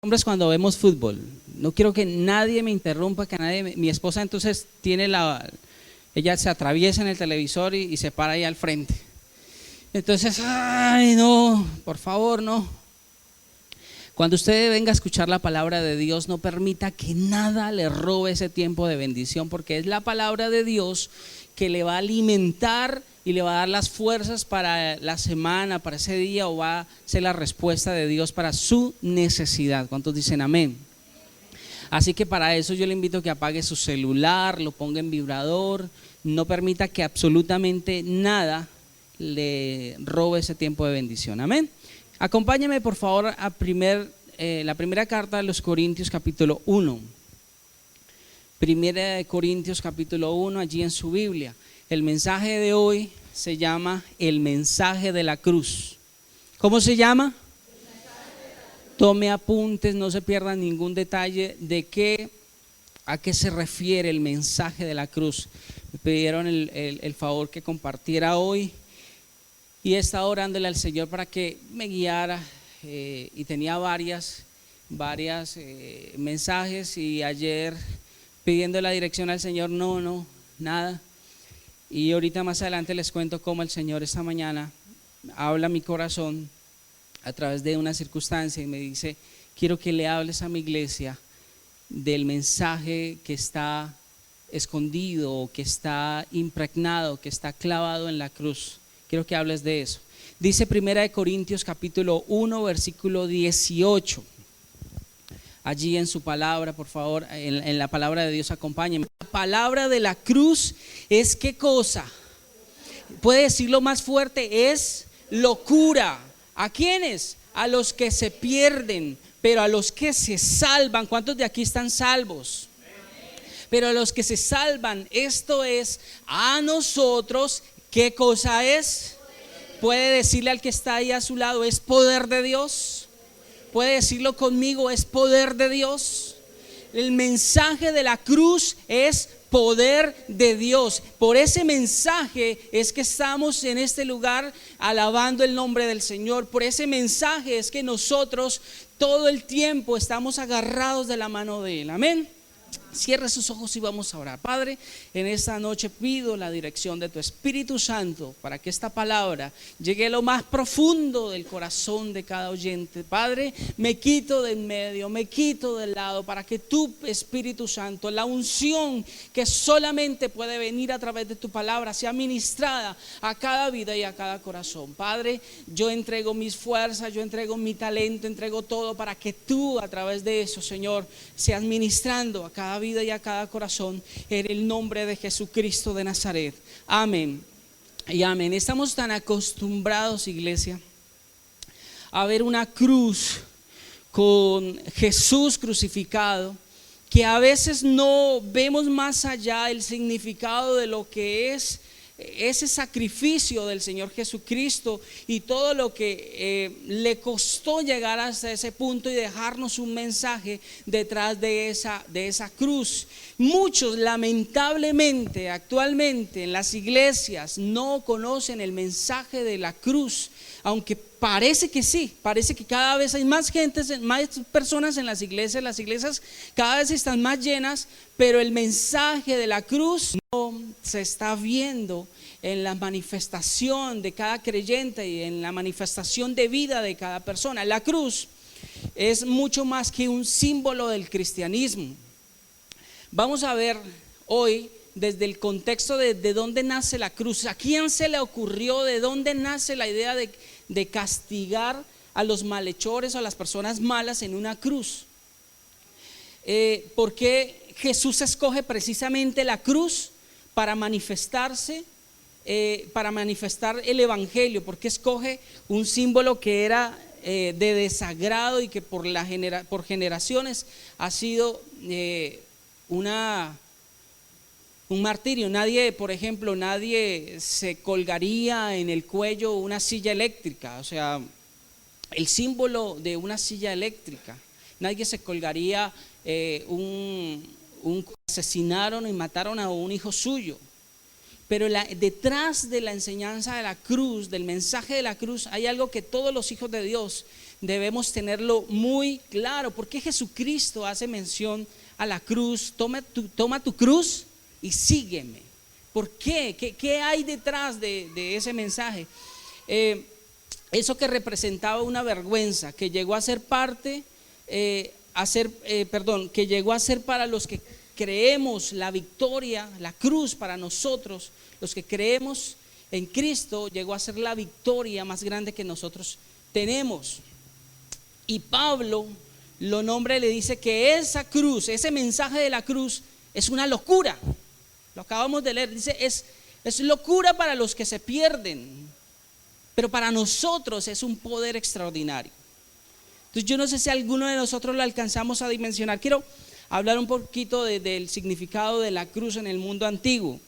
Hombres cuando vemos fútbol, no quiero que nadie me interrumpa, que nadie, mi esposa entonces ella se atraviesa en el televisor y se para ahí al frente. Entonces, ay no, por favor no. Cuando usted venga a escuchar la palabra de Dios, no permita que nada le robe ese tiempo de bendición, porque es la palabra de Dios que le va a alimentar y le va a dar las fuerzas para la semana, para ese día, o va a ser la respuesta de Dios para su necesidad. ¿Cuántos dicen amén? Así que para eso yo le invito a que apague su celular, lo ponga en vibrador, no permita que absolutamente nada le robe ese tiempo de bendición. Amén. Acompáñame por favor a la primera carta de los Corintios capítulo 1. Primera de Corintios capítulo 1, allí en su Biblia. El mensaje de hoy se llama el mensaje de la cruz. ¿Cómo se llama? Tome apuntes, no se pierda ningún detalle de a qué se refiere el mensaje de la cruz. Me pidieron el favor que compartiera hoy y he estado orándole al Señor para que me guiara y tenía varias mensajes, y ayer pidiendo la dirección al Señor, nada. Y ahorita más adelante les cuento cómo el Señor esta mañana habla a mi corazón a través de una circunstancia y me dice: quiero que le hables a mi iglesia del mensaje que está escondido, que está impregnado, que está clavado en la cruz. Quiero que hables de eso. Dice Primera de Corintios capítulo 1 versículo 18. Allí en su palabra, por favor, en la palabra de Dios, acompáñenme. La palabra de la cruz es ¿qué cosa? Puede decirlo más fuerte, es locura. ¿A quiénes? A los que se pierden, pero a los que se salvan. ¿Cuántos de aquí están salvos? Pero a los que se salvan, esto es a nosotros, ¿qué cosa es? Puede decirle al que está ahí a su lado, es poder de Dios. Puede decirlo conmigo, es poder de Dios. El mensaje de la cruz es poder de Dios. Por ese mensaje es que estamos en este lugar alabando el nombre del Señor. Por ese mensaje es que nosotros todo el tiempo estamos agarrados de la mano de Él. Amén. Cierre sus ojos y vamos a orar. Padre, en esta noche pido la dirección de tu Espíritu Santo para que esta palabra llegue a lo más profundo del corazón de cada oyente. Padre, me quito de en medio, me quito del lado, para que tu Espíritu Santo, la unción que solamente puede venir a través de tu palabra, sea ministrada a cada vida y a cada corazón. Padre, yo entrego mis fuerzas, yo entrego mi talento, entrego todo para que tú a través de eso, Señor, seas ministrando a cada vida y a cada corazón, en el nombre de Jesucristo de Nazaret. Amén y amén. Estamos tan acostumbrados, iglesia, a ver una cruz con Jesús crucificado, que a veces no vemos más allá el significado de lo que es ese sacrificio del Señor Jesucristo y todo lo que le costó llegar hasta ese punto y dejarnos un mensaje detrás de esa cruz. Muchos lamentablemente actualmente en las iglesias no conocen el mensaje de la cruz, aunque parece que sí, parece que cada vez hay más gente, más personas en las iglesias cada vez están más llenas, pero el mensaje de la cruz no se está viendo en la manifestación de cada creyente y en la manifestación de vida de cada persona. La cruz es mucho más que un símbolo del cristianismo. Vamos a ver hoy desde el contexto de dónde nace la cruz. ¿A quién se le ocurrió? ¿De dónde nace la idea de castigar a los malhechores o a las personas malas en una cruz? ¿Por qué Jesús escoge precisamente la cruz para manifestarse? Para manifestar el evangelio. ¿Por qué escoge un símbolo que era de desagrado y que por generaciones ha sido un martirio? Nadie, por ejemplo, nadie se colgaría en el cuello una silla eléctrica, o sea, el símbolo de una silla eléctrica. Nadie se colgaría asesinaron y mataron a un hijo suyo. Pero detrás de la enseñanza de la cruz, del mensaje de la cruz, hay algo que todos los hijos de Dios debemos tenerlo muy claro. ¿Por qué Jesucristo hace mención a la cruz? Toma tu cruz y sígueme. ¿Por qué? ¿Qué hay detrás de ese mensaje? Eso que representaba una vergüenza, que llegó a ser que llegó a ser para los que creemos la victoria, la cruz para nosotros, los que creemos en Cristo, llegó a ser la victoria más grande que nosotros tenemos. Y Pablo lo nombra y le dice que esa cruz, ese mensaje de la cruz es una locura. Lo acabamos de leer, dice es locura para los que se pierden, pero para nosotros es un poder extraordinario. Entonces yo no sé si alguno de nosotros lo alcanzamos a dimensionar. Quiero hablar un poquito del significado de la cruz en el mundo antiguo.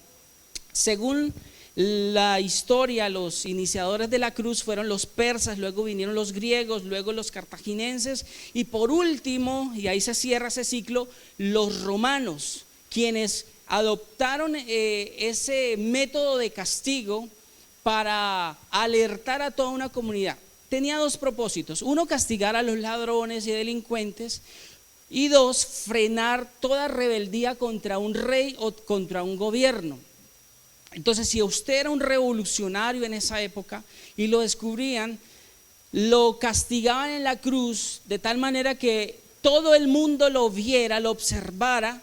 Según la historia, los iniciadores de la cruz fueron los persas, luego vinieron los griegos, luego los cartagineses y por último, y ahí se cierra ese ciclo, los romanos, quienes adoptaron ese método de castigo para alertar a toda una comunidad. Tenía dos propósitos: uno, castigar a los ladrones y delincuentes, y dos, frenar toda rebeldía contra un rey o contra un gobierno. Entonces, si usted era un revolucionario en esa época y lo descubrían, lo castigaban en la cruz de tal manera que todo el mundo lo viera, lo observara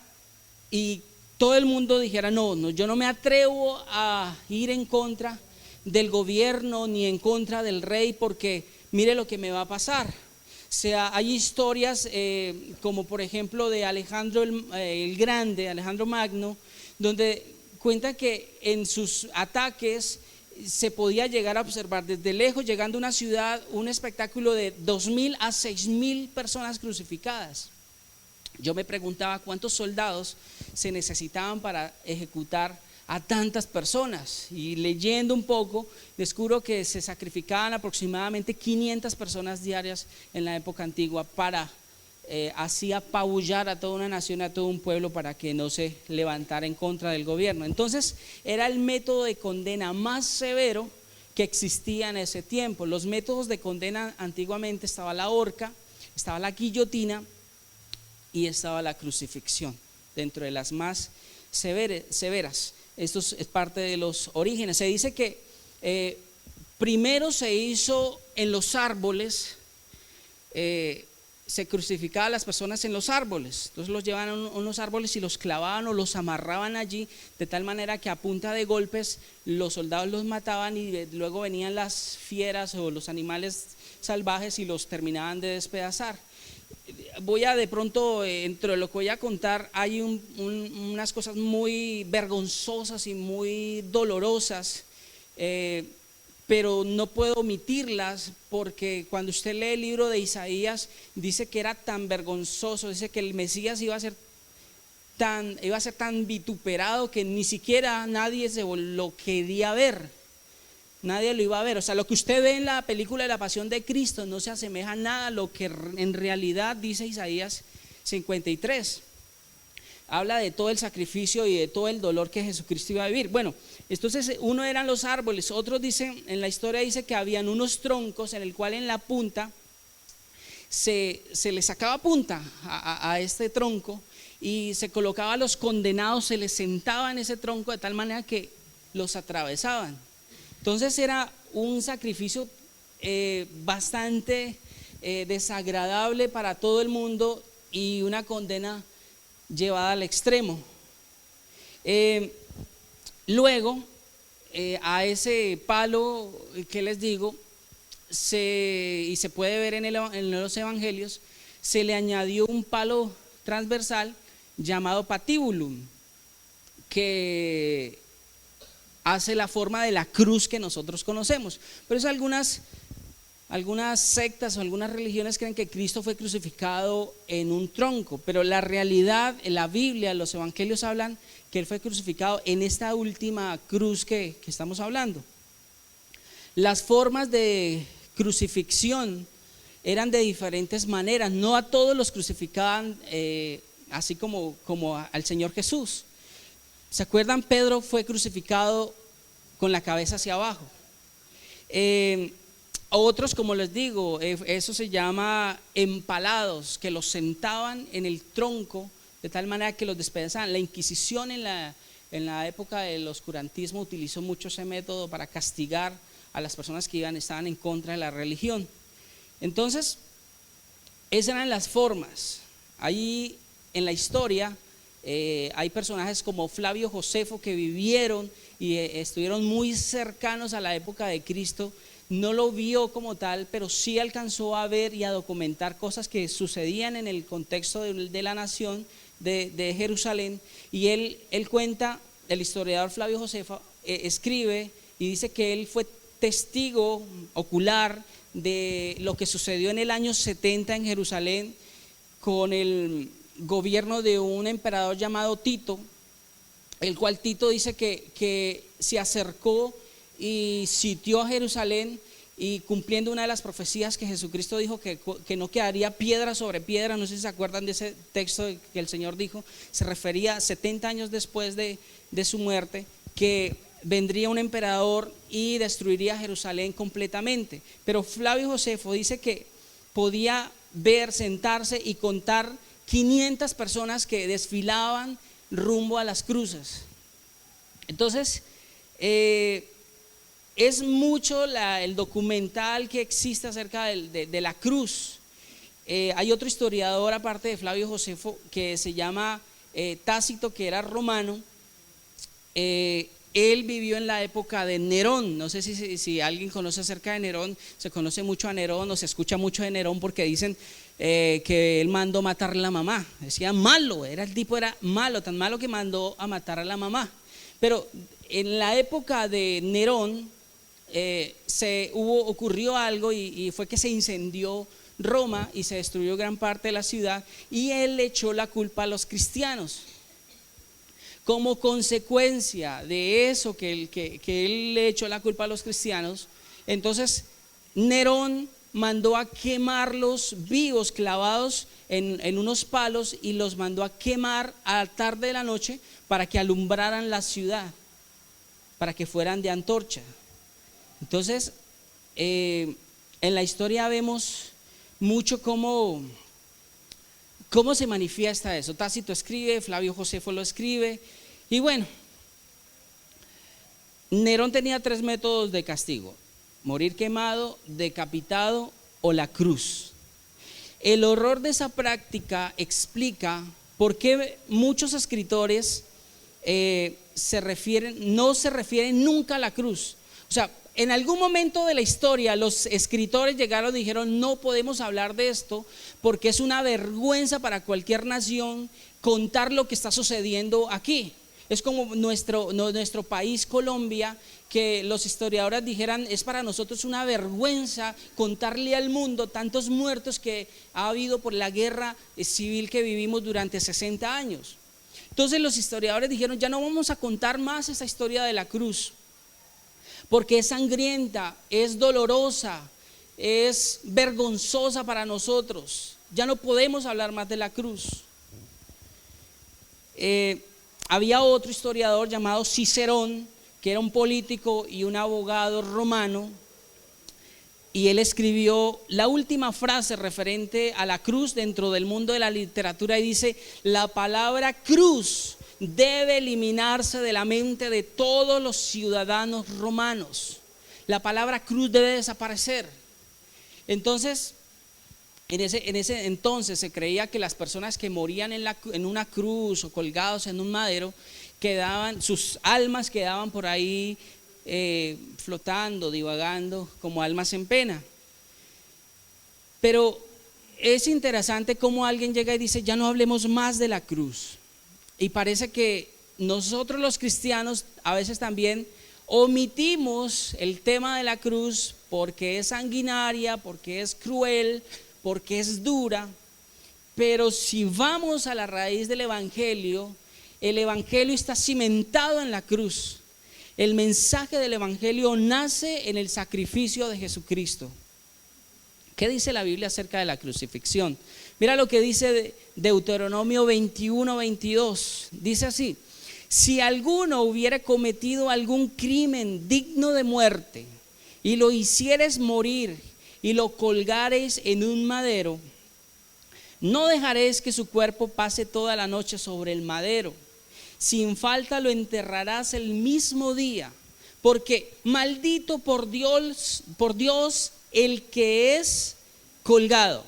y todo el mundo dijera: no, yo no me atrevo a ir en contra del gobierno ni en contra del rey, porque mire lo que me va a pasar. O sea, hay historias como por ejemplo de Alejandro el Grande, Alejandro Magno, donde cuenta que en sus ataques se podía llegar a observar desde lejos, llegando a una ciudad, un espectáculo de 2,000 a 6,000 personas crucificadas. Yo me preguntaba cuántos soldados se necesitaban para ejecutar a tantas personas, y leyendo un poco descubro que se sacrificaban aproximadamente 500 personas diarias en la época antigua para así apabullar a toda una nación, a todo un pueblo, para que no se levantara en contra del gobierno. Entonces era el método de condena más severo que existía en ese tiempo. Los métodos de condena antiguamente estaba la horca, estaba la guillotina y estaba la crucifixión, dentro de las más severas. Esto es parte de los orígenes. Se dice que primero se hizo en los árboles, se crucificaba a las personas en los árboles. Entonces los llevaban a unos árboles y los clavaban o los amarraban allí, de tal manera que a punta de golpes los soldados los mataban, y luego venían las fieras o los animales salvajes y los terminaban de despedazar. Voy a de pronto, entre lo que voy a contar, hay unas cosas muy vergonzosas y muy dolorosas, pero no puedo omitirlas, porque cuando usted lee el libro de Isaías dice que era tan vergonzoso, dice que el Mesías iba a ser tan vituperado que ni siquiera nadie lo quería ver, nadie lo iba a ver. O sea, lo que usted ve en la película de la Pasión de Cristo no se asemeja nada a lo que en realidad dice Isaías 53. Habla de todo el sacrificio y de todo el dolor que Jesucristo iba a vivir. Bueno, entonces uno eran los árboles, otros dicen, en la historia dice que habían unos troncos en el cual en la punta se le sacaba punta a este tronco y se colocaba a los condenados, se les sentaba en ese tronco de tal manera que los atravesaban. Entonces era un sacrificio bastante desagradable para todo el mundo y una condena llevada al extremo. Luego a ese palo que les digo, y se puede ver en los evangelios, se le añadió un palo transversal llamado patibulum, que hace la forma de la cruz que nosotros conocemos. Por eso algunas sectas o algunas religiones creen que Cristo fue crucificado en un tronco, pero la realidad, en la Biblia, los evangelios hablan que Él fue crucificado en esta última cruz que estamos hablando. Las formas de crucifixión eran de diferentes maneras, no a todos los crucificaban así como al Señor Jesús. ¿Se acuerdan? Pedro fue crucificado con la cabeza hacia abajo. A otros, como les digo, eso se llama empalados, que los sentaban en el tronco de tal manera que los despedazaban. La Inquisición en la época del oscurantismo utilizó mucho ese método para castigar a las personas que estaban en contra de la religión. Entonces, esas eran las formas. Ahí en la historia hay personajes como Flavio Josefo que vivieron y estuvieron muy cercanos a la época de Cristo. No lo vio como tal, pero sí alcanzó a ver y a documentar cosas que sucedían en el contexto de la nación de Jerusalén. Y él cuenta, el historiador Flavio Josefo escribe y dice que él fue testigo ocular de lo que sucedió en el año 70 en Jerusalén con el gobierno de un emperador llamado Tito, el cual Tito dice que se acercó y sitió a Jerusalén, y cumpliendo una de las profecías que Jesucristo dijo que no quedaría piedra sobre piedra. No sé si se acuerdan de ese texto que el Señor dijo. Se refería 70 años después de su muerte, que vendría un emperador y destruiría Jerusalén completamente. Pero Flavio Josefo dice que podía ver, sentarse y contar 500 personas que desfilaban rumbo a las cruces. Entonces, es mucho el documental que existe acerca de la cruz. Hay otro historiador aparte de Flavio Josefo que se llama Tácito, que era romano. Él vivió en la época de Nerón. No sé si alguien conoce acerca de Nerón. Se conoce mucho a Nerón o se escucha mucho de Nerón porque dicen que él mandó matar a la mamá. Decía malo, el tipo era malo, tan malo que mandó a matar a la mamá. Pero en la época de Nerón ocurrió algo y fue que se incendió Roma y se destruyó gran parte de la ciudad, y él le echó la culpa a los cristianos. Como consecuencia de eso, que él le echó la culpa a los cristianos, entonces Nerón mandó a quemarlos vivos, clavados en unos palos, y los mandó a quemar a la tarde de la noche para que alumbraran la ciudad, para que fueran de antorcha. Entonces, en la historia vemos mucho cómo se manifiesta eso. Tácito escribe, Flavio Josefo lo escribe, y bueno, Nerón tenía 3 métodos de castigo: morir quemado, decapitado o la cruz. El horror de esa práctica explica por qué muchos escritores no se refieren nunca a la cruz. O sea, en algún momento de la historia los escritores llegaron y dijeron: no podemos hablar de esto porque es una vergüenza para cualquier nación contar lo que está sucediendo aquí. Es como nuestro país, Colombia, que los historiadores dijeran: es para nosotros una vergüenza contarle al mundo tantos muertos que ha habido por la guerra civil que vivimos durante 60 años. Entonces los historiadores dijeron: ya no vamos a contar más esa historia de la cruz, porque es sangrienta, es dolorosa, es vergonzosa para nosotros. Ya no podemos hablar más de la cruz. Había otro historiador llamado Cicerón, que era un político y un abogado romano, y él escribió la última frase referente a la cruz dentro del mundo de la literatura, y dice: la palabra cruz debe eliminarse de la mente de todos los ciudadanos romanos. La palabra cruz debe desaparecer. Entonces, en ese entonces se creía que las personas que morían en una cruz o colgados en un madero, sus almas quedaban por ahí flotando, divagando como almas en pena. Pero es interesante cómo alguien llega y dice: ya no hablemos más de la cruz. Y parece que nosotros los cristianos a veces también omitimos el tema de la cruz porque es sanguinaria, porque es cruel, porque es dura. Pero si vamos a la raíz del evangelio, el evangelio está cimentado en la cruz. El mensaje del evangelio nace en el sacrificio de Jesucristo. ¿Qué dice la Biblia acerca de la crucifixión? Mira lo que dice Deuteronomio 21:22. Dice así: si alguno hubiera cometido algún crimen digno de muerte y lo hicieres morir y lo colgares en un madero, no dejaréis que su cuerpo pase toda la noche sobre el madero. Sin falta lo enterrarás el mismo día, porque maldito por Dios el que es colgado.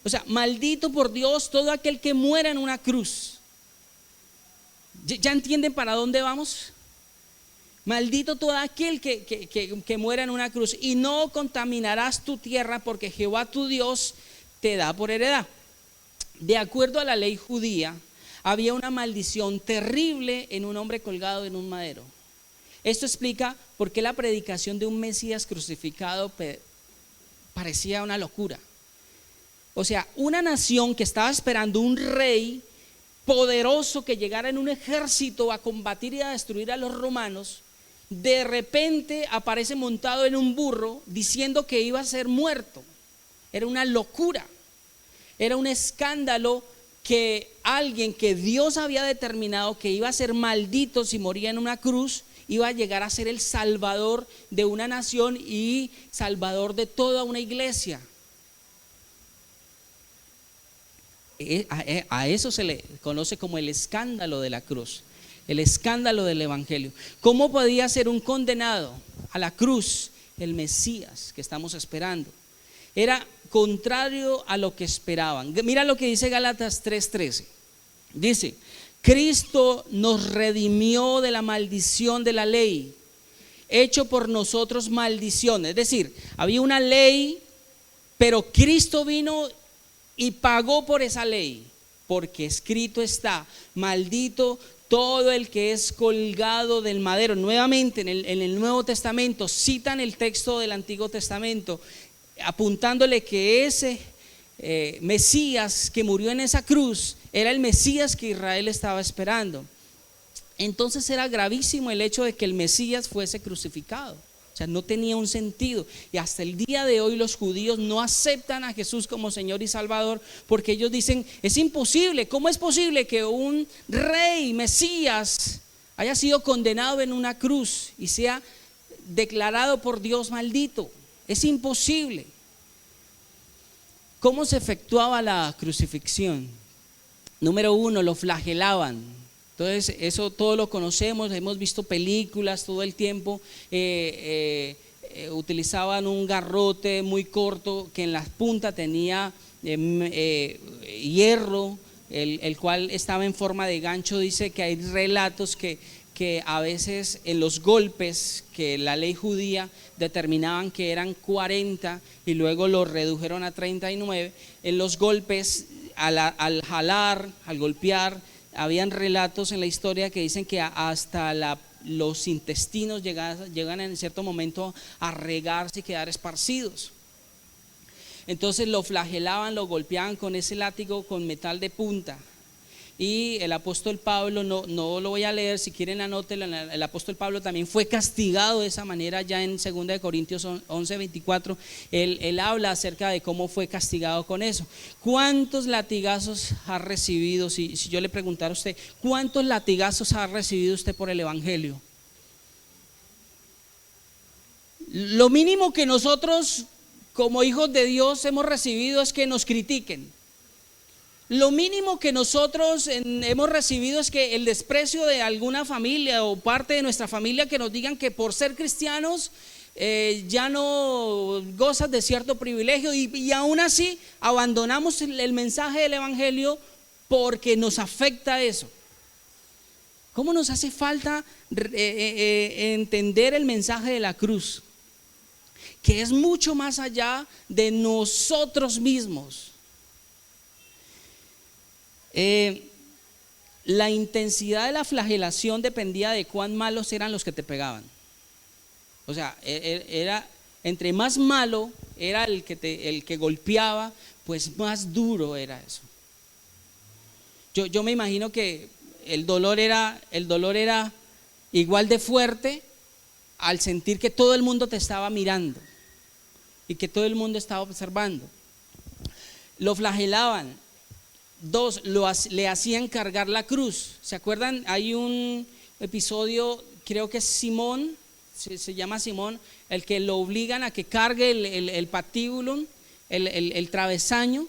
O sea, maldito por Dios todo aquel que muera en una cruz. ¿Ya entienden para dónde vamos? Maldito todo aquel que muera en una cruz. Y no contaminarás tu tierra, porque Jehová tu Dios te da por heredad. De acuerdo a la ley judía, había una maldición terrible en un hombre colgado en un madero. Esto explica por qué la predicación de un Mesías crucificado parecía una locura. O sea, una nación que estaba esperando un rey poderoso que llegara en un ejército a combatir y a destruir a los romanos, de repente aparece montado en un burro diciendo que iba a ser muerto. Era una locura, era un escándalo que alguien que Dios había determinado que iba a ser maldito si moría en una cruz, iba a llegar a ser el salvador de una nación y salvador de toda una iglesia. A eso se le conoce como el escándalo de la cruz, el escándalo del evangelio. ¿Cómo podía ser un condenado a la cruz el Mesías que estamos esperando? Era contrario a lo que esperaban. Mira lo que dice Gálatas 3:13. Dice: Cristo nos redimió de la maldición de la ley, hecho por nosotros maldición. Es decir, había una ley, pero Cristo vino y pagó por esa ley, porque escrito está: maldito todo el que es colgado del madero. Nuevamente en el Nuevo Testamento citan el texto del Antiguo Testamento, apuntándole que ese Mesías que murió en esa cruz era el Mesías que Israel estaba esperando. Entonces era gravísimo el hecho de que el Mesías fuese crucificado. O sea, no tenía un sentido. Y hasta el día de hoy los judíos no aceptan a Jesús como Señor y Salvador, porque ellos dicen: es imposible, ¿cómo es posible que un rey, Mesías, haya sido condenado en una cruz y sea declarado por Dios maldito? Es imposible. ¿Cómo se efectuaba la crucifixión? Número uno, lo flagelaban. Entonces eso todo lo conocemos, hemos visto películas todo el tiempo. Utilizaban un garrote muy corto que en la punta tenía hierro, el cual estaba en forma de gancho. Dice que hay relatos que a veces en los golpes que la ley judía determinaban que eran 40 y luego lo redujeron a 39, en los golpes al jalar, al golpear, habían relatos en la historia que dicen que hasta los intestinos llegan en cierto momento a regarse y quedar esparcidos. Entonces lo flagelaban, lo golpeaban con ese látigo con metal de punta. Y el apóstol Pablo, no lo voy a leer, si quieren anótenlo, el apóstol Pablo también fue castigado de esa manera. Ya en 2 de Corintios 11:24 él habla acerca de cómo fue castigado con eso. ¿Cuántos latigazos ha recibido? Si yo le preguntara a usted, ¿cuántos latigazos ha recibido usted por el evangelio? Lo mínimo que nosotros como hijos de Dios hemos recibido es que nos critiquen. Lo mínimo que nosotros hemos recibido es que el desprecio de alguna familia o parte de nuestra familia, que nos digan que por ser cristianos ya no gozas de cierto privilegio, y aún así abandonamos el mensaje del evangelio porque nos afecta eso. ¿Cómo nos hace falta entender el mensaje de la cruz? Que es mucho más allá de nosotros mismos. La intensidad de la flagelación dependía de cuán malos eran los que te pegaban. O sea, era entre más malo era el que golpeaba, pues más duro era eso. Yo me imagino que el dolor era igual de fuerte al sentir que todo el mundo te estaba mirando y que todo el mundo estaba observando. Lo flagelaban. 2, le hacían cargar la cruz. ¿Se acuerdan? Hay un episodio, creo que es Simón se llama Simón, el que lo obligan a que cargue el patíbulo, el travesaño,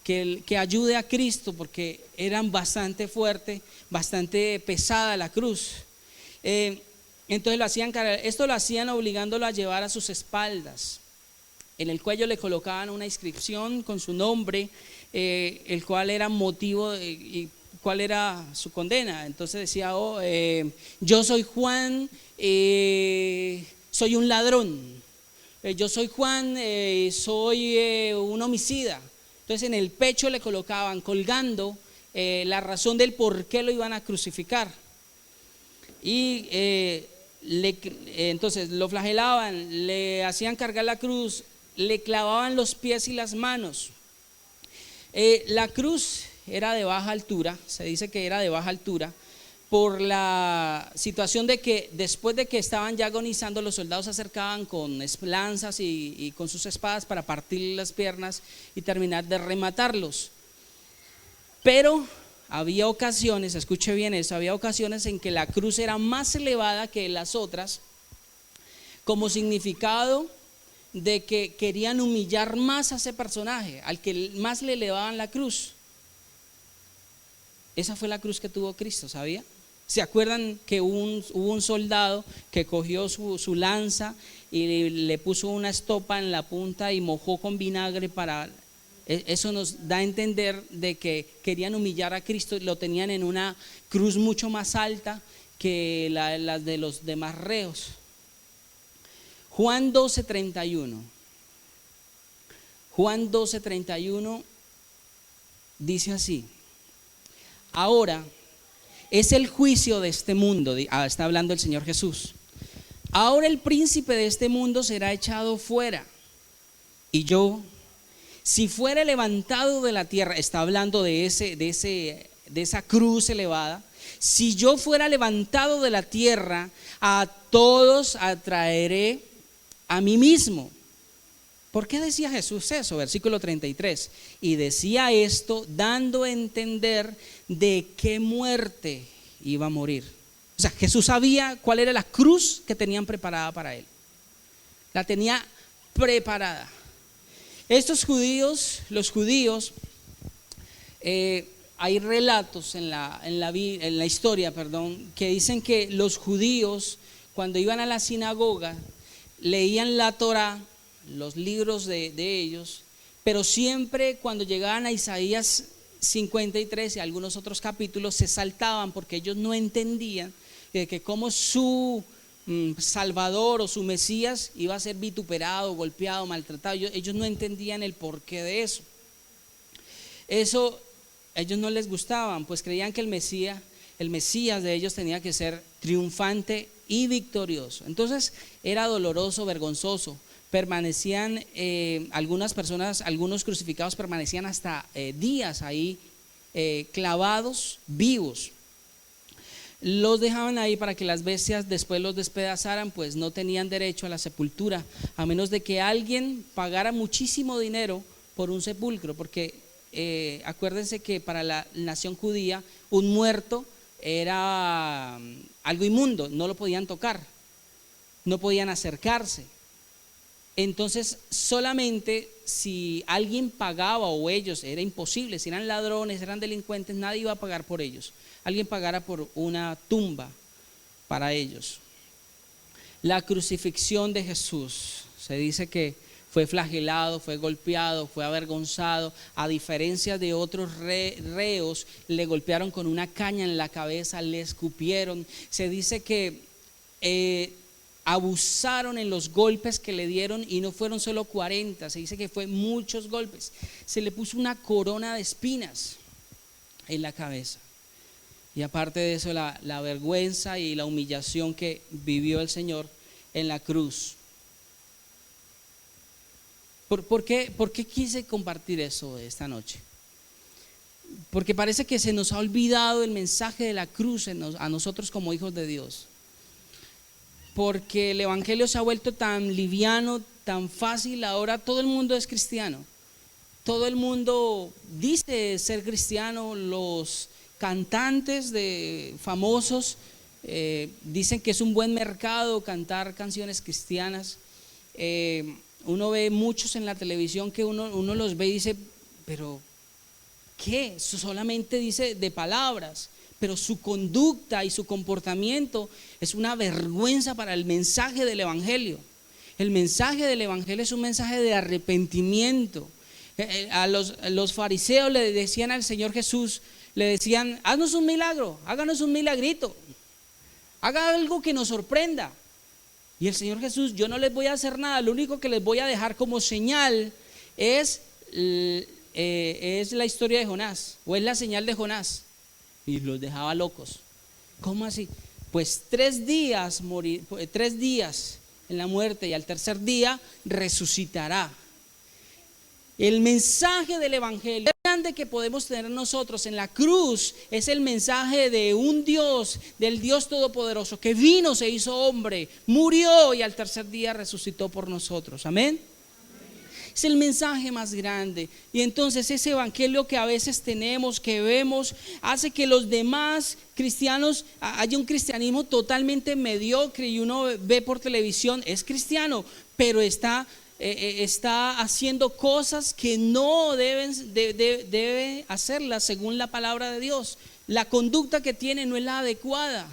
que ayude a Cristo, porque eran bastante fuerte, bastante pesada la cruz. Entonces lo hacían cargar. Esto lo hacían obligándolo a llevar a sus espaldas. En el cuello le colocaban una inscripción con su nombre, el cual era motivo y cuál era su condena. Entonces decía, yo soy Juan, soy un ladrón. Yo soy Juan, soy un homicida. Entonces en el pecho le colocaban colgando la razón del por qué lo iban a crucificar. Y entonces lo flagelaban, le hacían cargar la cruz, le clavaban los pies y las manos. La cruz era de baja altura, se dice que era de baja altura, por la situación de que después de que estaban ya agonizando, los soldados se acercaban con lanzas y con sus espadas para partir las piernas y terminar de rematarlos. Pero había ocasiones, escuche bien eso, había ocasiones en que la cruz era más elevada que las otras, como significado de que querían humillar más a ese personaje, al que más le elevaban la cruz. Esa fue la cruz que tuvo Cristo, ¿sabía? ¿Se acuerdan que hubo un soldado que cogió su lanza y le puso una estopa en la punta y mojó con vinagre para... Eso nos da a entender de que querían humillar a Cristo y lo tenían en una cruz mucho más alta que las de los demás reos. Juan 12:31. Juan 12:31 dice así: ahora es el juicio de este mundo, está hablando el Señor Jesús. Ahora el príncipe de este mundo será echado fuera. Y yo, si fuera levantado de la tierra, está hablando de esa cruz elevada. Si yo fuera levantado de la tierra, a todos atraeré a mí mismo. ¿Por qué decía Jesús eso? Versículo 33. Y decía esto dando a entender de qué muerte iba a morir. O sea, Jesús sabía cuál era la cruz que tenían preparada para él. La tenía preparada. Estos judíos, los judíos, hay relatos en la historia, que dicen que los judíos, cuando iban a la sinagoga, leían la Torá, los libros de ellos, pero siempre cuando llegaban a Isaías 53 y algunos otros capítulos se saltaban, porque ellos no entendían que como su Salvador o su Mesías iba a ser vituperado, golpeado, maltratado. Ellos no entendían el porqué de eso. Eso a ellos no les gustaban, pues creían que el Mesías de ellos tenía que ser triunfante y victorioso. Entonces era doloroso, vergonzoso. Permanecían algunas personas, algunos crucificados permanecían hasta días ahí clavados vivos. Los dejaban ahí para que las bestias después los despedazaran, pues no tenían derecho a la sepultura, a menos de que alguien pagara muchísimo dinero por un sepulcro, porque acuérdense que para la nación judía un muerto era algo inmundo, no lo podían tocar, no podían acercarse. Entonces solamente si alguien pagaba, o ellos, era imposible, si eran ladrones, eran delincuentes, nadie iba a pagar por ellos. Alguien pagara por una tumba para ellos. La crucifixión de Jesús, se dice que fue flagelado, fue golpeado, fue avergonzado. A diferencia de otros reos, le golpearon con una caña en la cabeza, le escupieron. Se dice que abusaron en los golpes que le dieron, y no fueron solo 40, se dice que fue muchos golpes. Se le puso una corona de espinas en la cabeza. Y aparte de eso, la vergüenza y la humillación que vivió el Señor en la cruz. ¿Por qué quise compartir eso esta noche? Porque parece que se nos ha olvidado el mensaje de la cruz a nosotros como hijos de Dios. Porque el evangelio se ha vuelto tan liviano, tan fácil. Ahora todo el mundo es cristiano. Todo el mundo dice ser cristiano. Los cantantes famosos Dicen que es un buen mercado cantar canciones cristianas. Uno ve muchos en la televisión que uno los ve y dice, pero ¿qué? Eso solamente dice de palabras, pero su conducta y su comportamiento es una vergüenza para el mensaje del Evangelio. El mensaje del Evangelio es un mensaje de arrepentimiento. A los fariseos le decían al Señor Jesús, le decían, haznos un milagro, háganos un milagrito, haga algo que nos sorprenda. Y el Señor Jesús, yo no les voy a hacer nada, lo único que les voy a dejar como señal es la historia de Jonás, o es la señal de Jonás. Y los dejaba locos. ¿Cómo así? Pues 3 días en la muerte, y al tercer día resucitará. El mensaje del Evangelio grande que podemos tener nosotros en la cruz es el mensaje de un Dios, del Dios Todopoderoso, que vino, se hizo hombre, murió y al tercer día resucitó por nosotros. Amén. Es el mensaje más grande. Y entonces ese evangelio que a veces tenemos, que vemos, hace que los demás cristianos, haya un cristianismo totalmente mediocre, y uno ve por televisión, es cristiano, pero está haciendo cosas que no debe hacerlas según la palabra de Dios. La conducta que tiene no es la adecuada.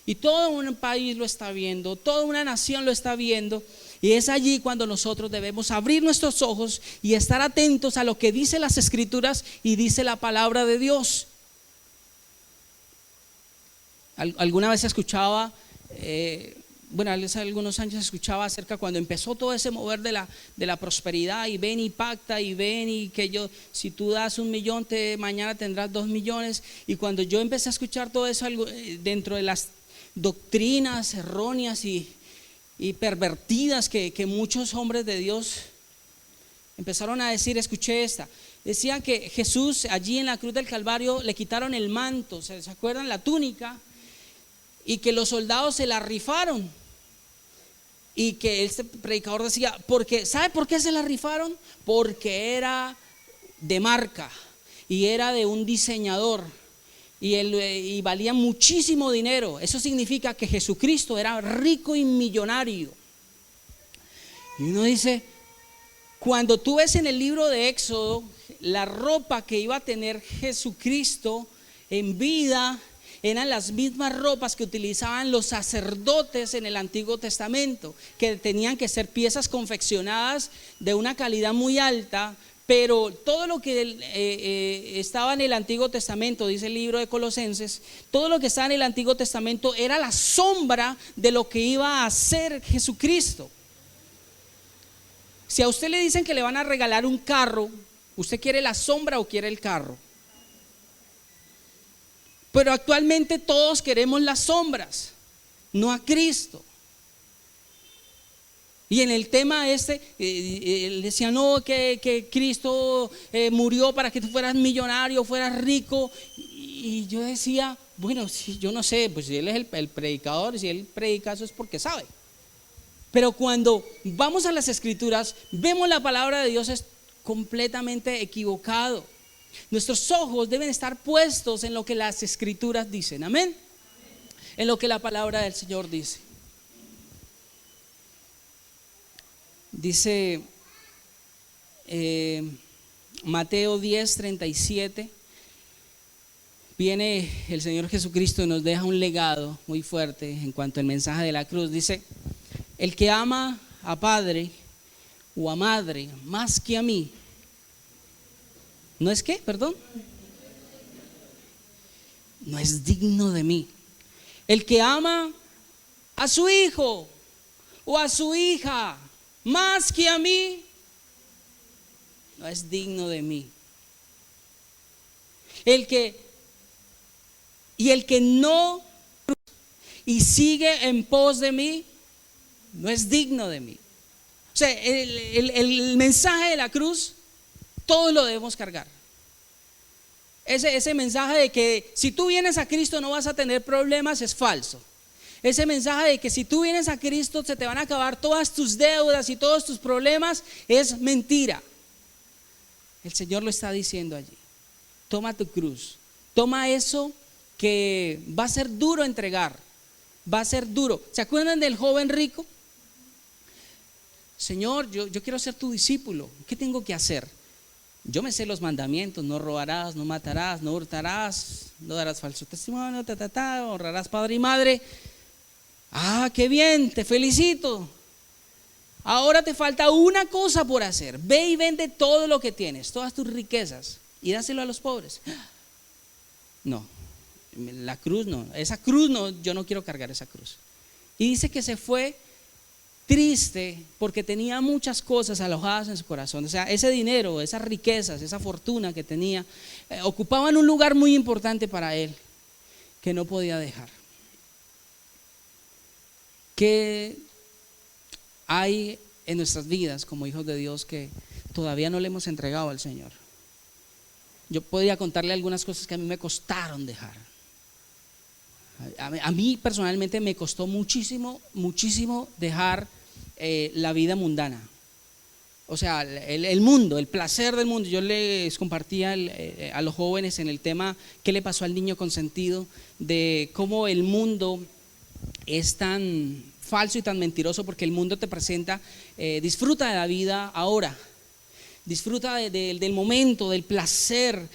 Y todo un país lo está viendo, toda una nación lo está viendo. Y es allí cuando nosotros debemos abrir nuestros ojos y estar atentos a lo que dice las Escrituras y dice la palabra de Dios. Alguna vez escuchaba, hace algunos años escuchaba acerca cuando empezó todo ese mover de la prosperidad, y ven y pacta, y ven y que si tú das 1 millón, mañana tendrás 2 millones. Y cuando yo empecé a escuchar todo eso dentro de las doctrinas erróneas y pervertidas que muchos hombres de Dios empezaron a decir, escuché esta. Decían que Jesús allí en la cruz del Calvario le quitaron el manto, ¿se acuerdan? La túnica, y que los soldados se la rifaron. Y que este predicador decía, ¿sabe por qué se la rifaron? Porque era de marca y era de un diseñador. Y valía muchísimo dinero. Eso significa que Jesucristo era rico y millonario. Y uno dice, cuando tú ves en el libro de Éxodo la ropa que iba a tener Jesucristo en vida, eran las mismas ropas que utilizaban los sacerdotes en el Antiguo Testamento, que tenían que ser piezas confeccionadas de una calidad muy alta. Pero todo lo que estaba en el Antiguo Testamento, dice el libro de Colosenses, todo lo que estaba en el Antiguo Testamento era la sombra de lo que iba a hacer Jesucristo. Si a usted le dicen que le van a regalar un carro, ¿usted quiere la sombra o quiere el carro? Pero actualmente todos queremos las sombras, no a Cristo. Y en el tema él decía, no, que Cristo murió para que tú fueras millonario, fueras rico. Y yo decía, bueno, si yo no sé, pues si él es el predicador, si él predica, eso es porque sabe. Pero cuando vamos a las Escrituras, vemos la palabra de Dios es completamente equivocado. Nuestros ojos deben estar puestos en lo que las Escrituras dicen, amén. En lo que la palabra del Señor dice. Dice Mateo 10:37, viene el Señor Jesucristo y nos deja un legado muy fuerte en cuanto al mensaje de la cruz. Dice, el que ama a padre o a madre más que a mí, ¿no es qué? Perdón. No es digno de mí. El que ama a su hijo o a su hija más que a mí, no es digno de mí. El que no y sigue en pos de mí, no es digno de mí. O sea, el mensaje de la cruz, todos lo debemos cargar. Ese mensaje de que si tú vienes a Cristo no vas a tener problemas es falso. Ese mensaje de que si tú vienes a Cristo se te van a acabar todas tus deudas y todos tus problemas es mentira. El Señor lo está diciendo allí. Toma tu cruz, toma eso que va a ser duro entregar, va a ser duro. ¿Se acuerdan del joven rico? Señor, yo quiero ser tu discípulo, ¿qué tengo que hacer? Yo me sé los mandamientos: no robarás, no matarás, no hurtarás, no darás falso testimonio, honrarás padre y madre. Ah, qué bien, te felicito. Ahora te falta una cosa por hacer: ve y vende todo lo que tienes, todas tus riquezas, y dáselo a los pobres. No, la cruz no, esa cruz no, yo no quiero cargar esa cruz. Y dice que se fue triste porque tenía muchas cosas alojadas en su corazón. O sea, ese dinero, esas riquezas, esa fortuna que tenía, ocupaban un lugar muy importante para él, que no podía dejar. ¿Qué hay en nuestras vidas como hijos de Dios que todavía no le hemos entregado al Señor? Yo podría contarle algunas cosas que a mí me costaron dejar. A mí personalmente me costó muchísimo dejar la vida mundana. O sea, el mundo, el placer del mundo. Yo les compartía a los jóvenes en el tema qué le pasó al niño consentido, de cómo el mundo es tan falso y tan mentiroso, porque el mundo te presenta, disfruta de la vida ahora, disfruta del momento, del placer,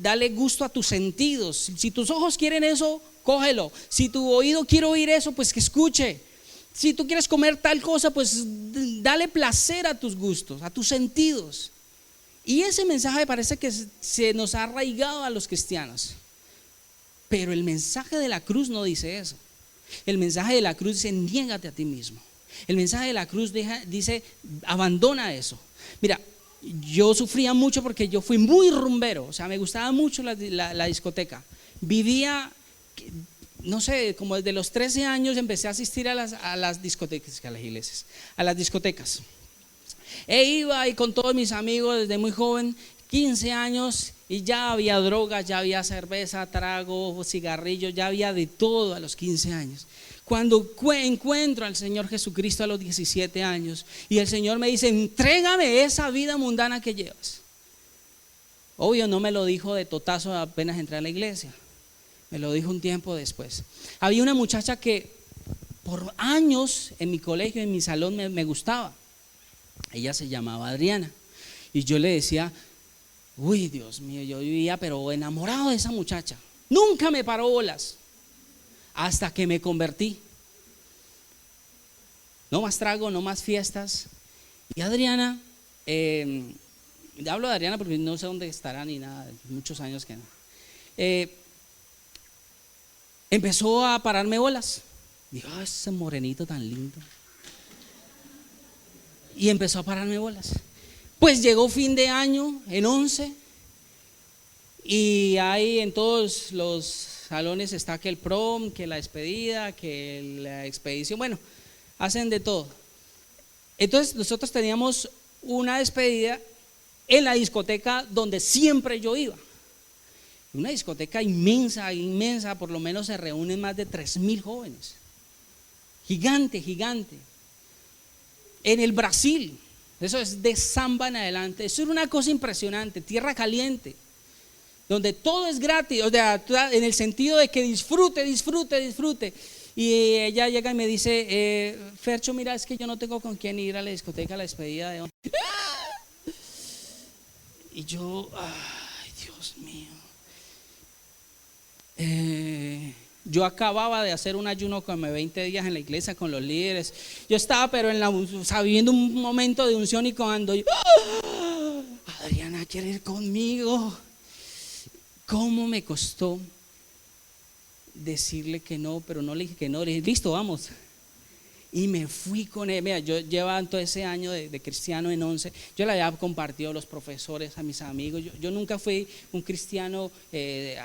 dale gusto a tus sentidos. Si tus ojos quieren eso, cógelo. Si tu oído quiere oír eso, pues que escuche. Si tú quieres comer tal cosa, pues dale placer a tus gustos, a tus sentidos. Y ese mensaje parece que se nos ha arraigado a los cristianos. Pero el mensaje de la cruz no dice eso. El mensaje de la cruz dice: niégate a ti mismo. El mensaje de la cruz dice: abandona eso. Mira, yo sufría mucho porque yo fui muy rumbero. O sea, me gustaba mucho la discoteca. Vivía, no sé, como desde los 13 años empecé a asistir a las discotecas, a las iglesias, a las discotecas. Iba y con todos mis amigos desde muy joven, 15 años, y ya había drogas, ya había cerveza, trago, cigarrillos, ya había de todo a los 15 años. Cuando encuentro al Señor Jesucristo a los 17 años y el Señor me dice: entrégame esa vida mundana que llevas. Obvio, no me lo dijo de totazo apenas entré a la iglesia, me lo dijo un tiempo después. Había una muchacha que por años en mi colegio, en mi salón, me gustaba. Ella se llamaba Adriana y yo le decía: uy, Dios mío, yo vivía pero enamorado de esa muchacha. Nunca me paró bolas hasta que me convertí. No más trago, no más fiestas. Y Adriana, hablo de Adriana porque no sé dónde estará ni nada, muchos años que no. Empezó a pararme bolas. Dijo: ese morenito tan lindo. Y empezó a pararme bolas. Pues llegó fin de año, en 11, y ahí en todos los salones está que el prom, que la despedida, que la expedición, bueno, hacen de todo. Entonces nosotros teníamos una despedida en la discoteca donde siempre yo iba. Una discoteca inmensa, inmensa, por lo menos se reúnen más de 3,000 jóvenes. Gigante, gigante. En el Brasil, eso es de samba en adelante, eso era una cosa impresionante, tierra caliente, donde todo es gratis, o sea, en el sentido de que disfrute. Y ella llega y me dice: Fercho, mira, es que yo no tengo con quién ir a la discoteca a la despedida de hoy. Y yo, ay, Dios mío. Yo acababa de hacer un ayuno como 20 días en la iglesia con los líderes. Yo estaba pero viviendo un momento de unción, y cuando yo, Adriana quiere ir conmigo. ¿Cómo me costó decirle que no? Pero no le dije que no, le dije: listo, vamos. Y me fui con él. Mira, yo llevaba todo ese año de cristiano en 11. Yo le había compartido a los profesores, a mis amigos. Yo nunca fui un cristiano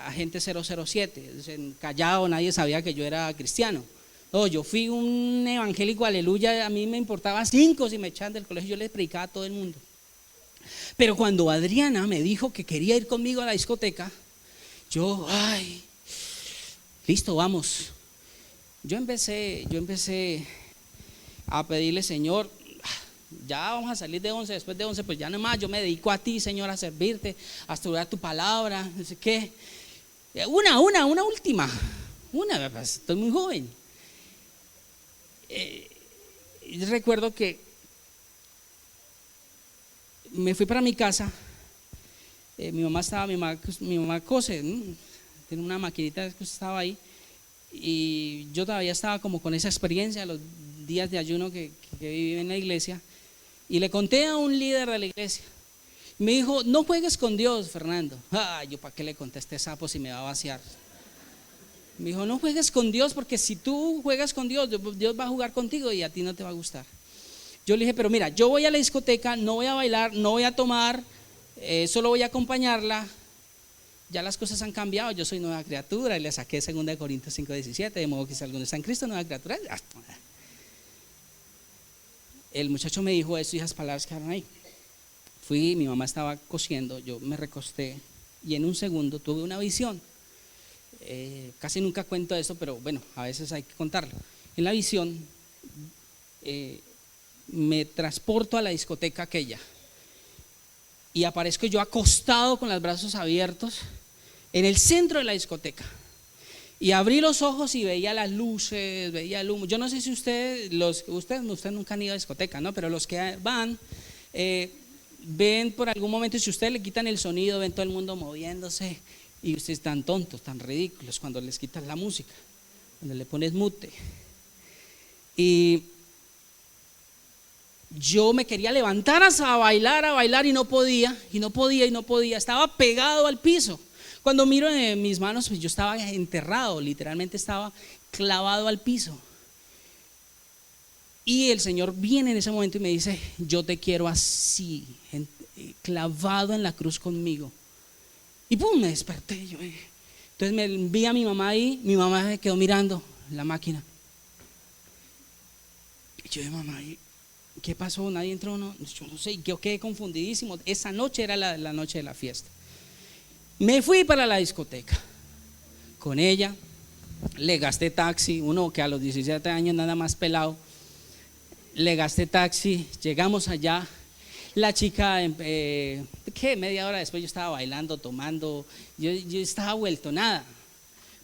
agente 007, callado, nadie sabía que yo era cristiano. No, yo fui un evangélico, aleluya. A mí me importaba 5 si me echaban del colegio, yo les predicaba a todo el mundo. Pero cuando Adriana me dijo que quería ir conmigo a la discoteca, yo, ay, listo, vamos. Yo empecé a pedirle: Señor, ya vamos a salir de 11, después de 11 pues ya no más, yo me dedico a ti, Señor, a servirte, a estudiar tu palabra, no sé qué. Una última, pues, estoy muy joven. recuerdo que me fui para mi casa. Mi mamá cose, tiene una maquinita que estaba ahí, y yo todavía estaba como con esa experiencia, los días de ayuno que viví en la iglesia, y le conté a un líder de la iglesia. Me dijo: no juegues con Dios, Fernando. Yo para qué le conté a este sapo si me va a vaciar. Me dijo: no juegues con Dios, porque si tú juegas con Dios, Dios va a jugar contigo y a ti no te va a gustar. Yo le dije: pero mira, yo voy a la discoteca, no voy a bailar, no voy a tomar, solo voy a acompañarla. Ya las cosas han cambiado, yo soy nueva criatura. Y le saqué 2 Corintios 5:17, de modo que si alguno está en Cristo, nueva criatura. El muchacho me dijo eso y esas palabras quedaron ahí. Fui, mi mamá estaba cosiendo, yo me recosté y en un segundo tuve una visión. Casi nunca cuento eso, pero bueno, a veces hay que contarlo. En la visión me transporto a la discoteca aquella y aparezco yo acostado con los brazos abiertos en el centro de la discoteca, y abrí los ojos y veía las luces, veía el humo. Yo no sé si ustedes nunca han ido a discoteca, ¿no? Pero los que van ven por algún momento, si ustedes le quitan el sonido, ven todo el mundo moviéndose, y ustedes están tontos, tan ridículos cuando les quitas la música, cuando le pones mute. Y yo me quería levantar a bailar y no podía, estaba pegado al piso. Cuando miro en mis manos, pues yo estaba enterrado, literalmente estaba clavado al piso. Y el Señor viene en ese momento y me dice: yo te quiero así, clavado en la cruz conmigo. Y pum, me desperté. Entonces me vi a mi mamá ahí, mi mamá me quedó mirando la máquina. Y yo: mamá, ¿qué pasó? ¿Nadie entró? No, yo no sé, yo quedé confundidísimo. Esa noche era la noche de la fiesta. Me fui para la discoteca con ella, le gasté taxi, uno que a los 17 años nada más pelado, le gasté taxi, llegamos allá. La chica, media hora después yo estaba bailando, tomando, yo estaba vuelto nada.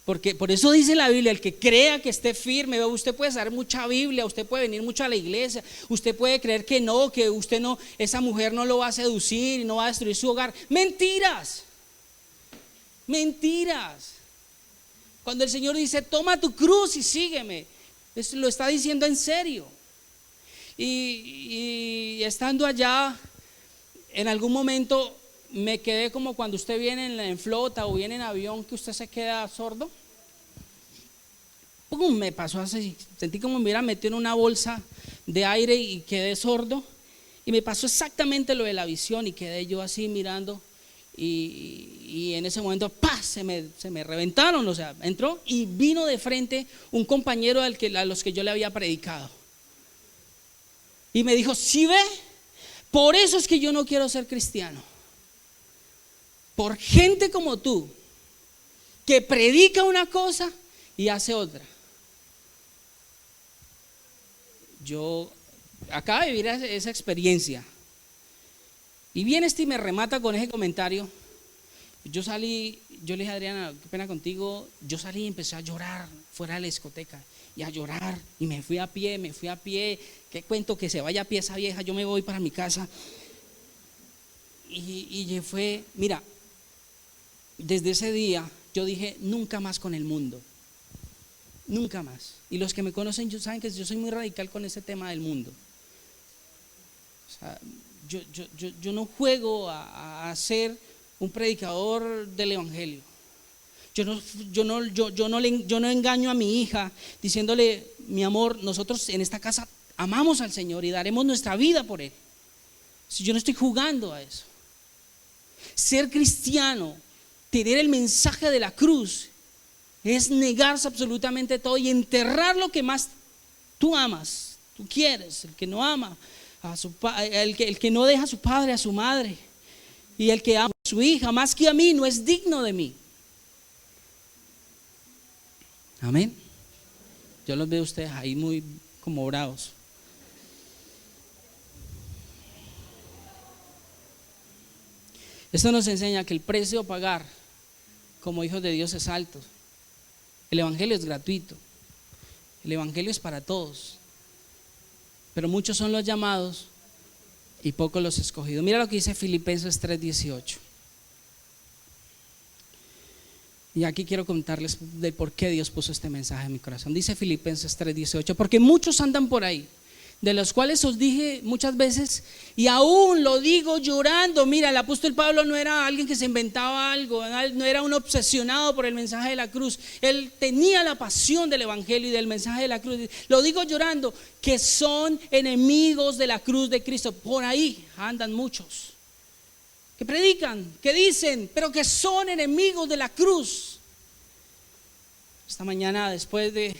Porque por eso dice la Biblia: el que crea que esté firme. Usted puede saber mucha Biblia, usted puede venir mucho a la iglesia, usted puede creer que usted no, esa mujer no lo va a seducir y no va a destruir su hogar. Mentiras. Cuando el Señor dice: toma tu cruz y sígueme, eso lo está diciendo en serio. Y estando allá, en algún momento me quedé como cuando usted viene en flota o viene en avión, que usted se queda sordo. ¡Pum! Me pasó así, sentí como me hubiera metido en una bolsa de aire y quedé sordo. Y me pasó exactamente lo de la visión y quedé yo así mirando. Y en ese momento ¡pah! Se me reventaron, o sea, entró y vino de frente un compañero a los que yo le había predicado. Y me dijo: ¿sí ve? Por eso es que yo no quiero ser cristiano. Por gente como tú, que predica una cosa y hace otra. Yo acabo de vivir esa experiencia. Y viene y me remata con ese comentario. Yo salí, yo le dije: Adriana, qué pena contigo. Yo salí y empecé a llorar fuera de la discoteca. Y a llorar, y me fui a pie. ¿Qué cuento? Que se vaya a pie esa vieja, yo me voy para mi casa. Y fue, mira, desde ese día yo dije: nunca más con el mundo, nunca más. Y los que me conocen saben que yo soy muy radical con ese tema del mundo. O sea, yo no juego a ser un predicador del evangelio. Yo no engaño a mi hija diciéndole: mi amor, nosotros en esta casa amamos al Señor y daremos nuestra vida por Él. Si yo no estoy jugando a eso. Ser cristiano, tener el mensaje de la cruz, es negarse absolutamente todo y enterrar lo que más tú amas, tú quieres. El que no ama el que no deja a su padre, a su madre, y el que ama a su hija más que a mí, no es digno de mí. Amén. Yo los veo a ustedes ahí muy como bravos. Esto nos enseña que el precio a pagar como hijos de Dios es alto. El evangelio es gratuito. El evangelio es para todos. pero muchos son los llamados y pocos los escogidos. Mira lo que dice Filipenses 3:18. Y aquí quiero contarles de por qué Dios puso este mensaje en mi corazón. Dice Filipenses 3:18, porque muchos andan por ahí, de los cuales os dije muchas veces, y aún lo digo llorando. Mira, el apóstol Pablo no era alguien que se inventaba algo, no era un obsesionado por el mensaje de la cruz. Él tenía la pasión del evangelio y del mensaje de la cruz. Lo digo llorando, que son enemigos de la cruz de Cristo. Por ahí andan muchos que predican, que dicen, pero que son enemigos de la cruz. Esta mañana, después de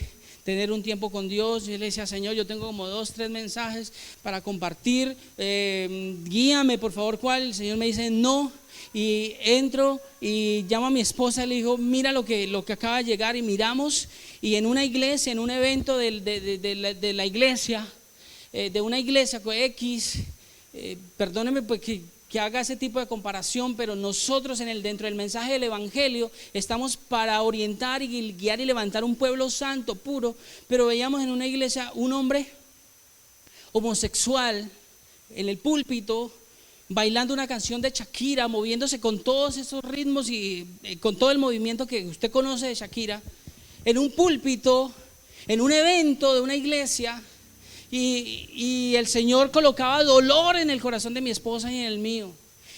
tener un tiempo con Dios, yo le decía: Señor, yo tengo como 2, 3 mensajes para compartir, guíame por favor cuál. El Señor me dice no, y entro y llamo a mi esposa y le digo: mira lo que acaba de llegar. Y miramos, y en una iglesia, en un evento de la iglesia, de una iglesia X, perdóneme pues que haga ese tipo de comparación, pero nosotros dentro del mensaje del evangelio estamos para orientar y guiar y levantar un pueblo santo, puro. Pero veíamos en una iglesia un hombre homosexual en el púlpito bailando una canción de Shakira, moviéndose con todos esos ritmos y con todo el movimiento que usted conoce de Shakira, en un púlpito, en un evento de una iglesia. Y el Señor colocaba dolor en el corazón de mi esposa y en el mío.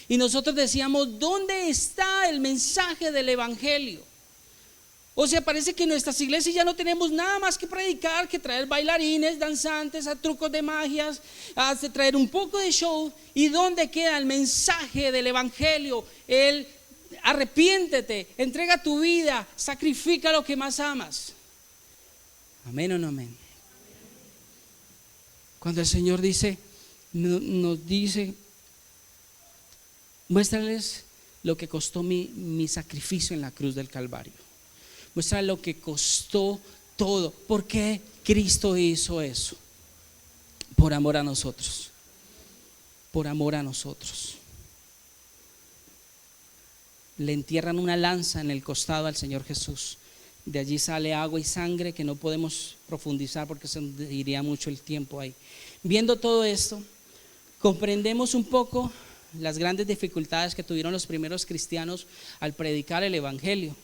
Y nosotros decíamos: ¿dónde está el mensaje del evangelio? O sea, parece que en nuestras iglesias ya no tenemos nada más que predicar, que traer bailarines, danzantes, a trucos de magias, a traer un poco de show. ¿Y dónde queda el mensaje del evangelio? El arrepiéntete, entrega tu vida, sacrifica lo que más amas. Amén o no amén. Cuando el Señor nos dice: muéstrales lo que costó mi sacrificio en la cruz del Calvario, muéstrales lo que costó todo. ¿Por qué Cristo hizo eso? Por amor a nosotros, por amor a nosotros. Le entierran una lanza en el costado al Señor Jesús. De allí sale agua y sangre que no podemos profundizar porque se nos iría mucho el tiempo ahí. Viendo todo esto, comprendemos un poco las grandes dificultades que tuvieron los primeros cristianos al predicar el evangelio.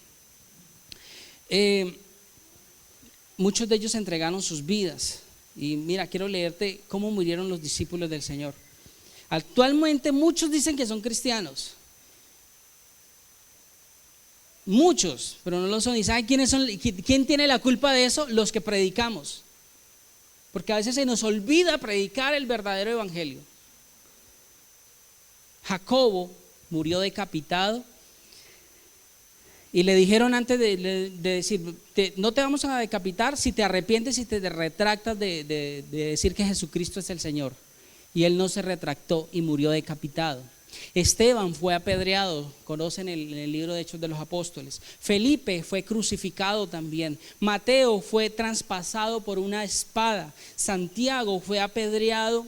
Muchos de ellos entregaron sus vidas. Y mira, quiero leerte cómo murieron los discípulos del Señor. Actualmente muchos dicen que son cristianos, muchos, pero no lo son. ¿Y saben quiénes son? ¿Quién tiene la culpa de eso? Los que predicamos, porque a veces se nos olvida predicar el verdadero evangelio. Jacobo murió decapitado y le dijeron antes de decir: no te vamos a decapitar si te arrepientes y te retractas de decir que Jesucristo es el Señor. Y él no se retractó y murió decapitado. Esteban fue apedreado, conocen el libro de Hechos de los Apóstoles. Felipe fue crucificado también. Mateo fue traspasado por una espada. Santiago fue apedreado